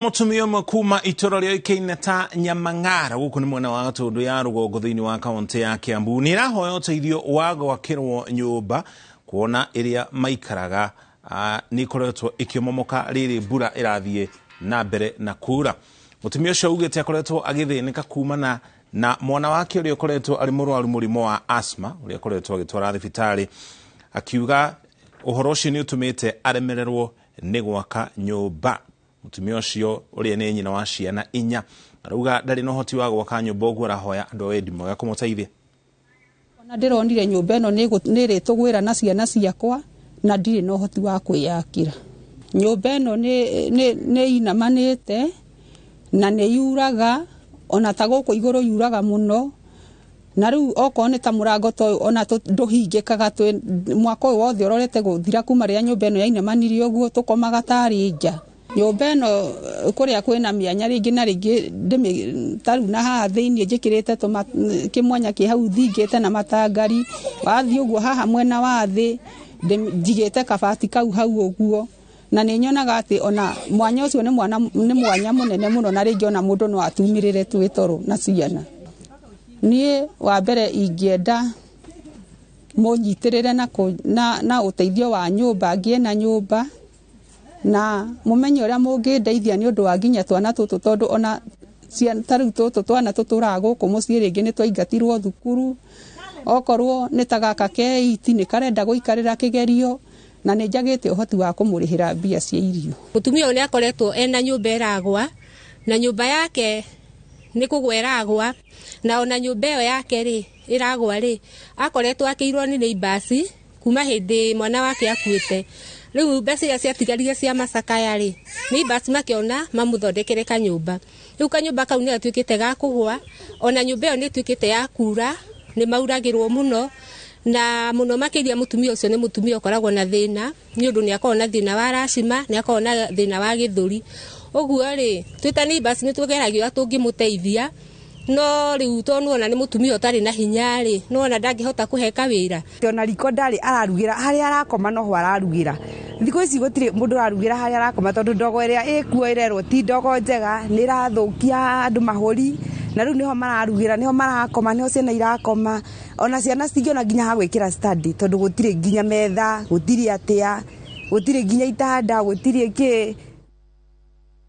Mutumia makuma itora leo ikainata Nyamang'ara guku ni mwena wa Gatundu ya Rugongo thiini wa kaunti ya Kiambu ni rahoya uteithio wa gwakirwo nyumba kuona iria maikaraga ni koretwo ikimomoka riri mbura irathie na mbere na kura. Mutumia ucio ugite akoretwo agithinika kumana na mwana wake uri ukoretwo ari murwaru murimo wa asthma uri ukoretwo agitwara thibitari akiuga uhoro ucio ni utumite aremererwo ni gwaka nyumba. Mutumia ucio uri ni nyina wa ciana 4 arauga ndari no hoti wa gwaka nyumba uguo arahoya andu wendi mwega kumuteithia. Ona ndironire nyumba ino ni ritugwira na ciana ciakwa na ndire no hoti wa kwiyakira. Nyumba ino ni inamanite na ni yuraga ona ta guku iguru yuraga muno na riu oko ni ta murango to ona nduhingikaga mwaka uyu wothe urorete guthira kuma ria nyumba ino ya inamanire uguo tukomaga tari nja. Nyumba ino kuria kwina mianya ringi na ringi taru na haha thiini njikirite kimwanya ki hau thingite na matangari wathi uguo haha mwena wa thi njigite kabati kau hau uguo na ni nyonaga ati ona mwanya ucio ni mwanya munene muno na ringi ona mundu no atumirire twitoro na ciana. Nie wa mbere ingienda munyitirire na uteithio wa nyumba ngie na nyumba na mumenye uria mungindeithia ni undu wa nginya twana tutu tondu ona taru tutu twana tuturaga guku mucii ringi ni twaingatirwo thukuru okorwo ni tagaka keiti ni karenda guikarira kigerio na ni njagite uhoti wa kumurihira mbia cia irio. Mutumia uyu akoretwo ena nyumba iragwa na nyumba yake ni kugweragwa na ona nyumba iyo yake ri iragwa ri akoretwo akirwo ni neighbors kuma hindi mwana wake akuite. Riu mbeca ciatigarire cia macakaya ri neighbors makiona mamuthondekere kanyumba. Riu kanyumba kau ni atuikite ga kugwa ona nyumba iyo ni atuikite ya kura ni mauragirwo muno na muno makiria mutumia ucio ni mutumia ukoragwo na thina ni undu ni akorwo na thina wa rashima ni akorwo na thina wa githuri uguo ri twita neighbors ni tugeragio atungimuteithia no riu tonuona ni mutumia utari na hinya ri no ona ndangihota kuheka wira ona riko ndari ararugira hari arakoma no ho ararugira thiko ici gutire mundu ararugira hari arakoma tondu ndogo iria ikuo irerwo ti ndogo njega ni rathukia andu mahuri na riu niho mararugira niho marakoma niho ciana irakoma ona ciana cigiona nginya ha gwikira study tondu gutire nginya metha gutire atia gutire nginya itanda gutire ki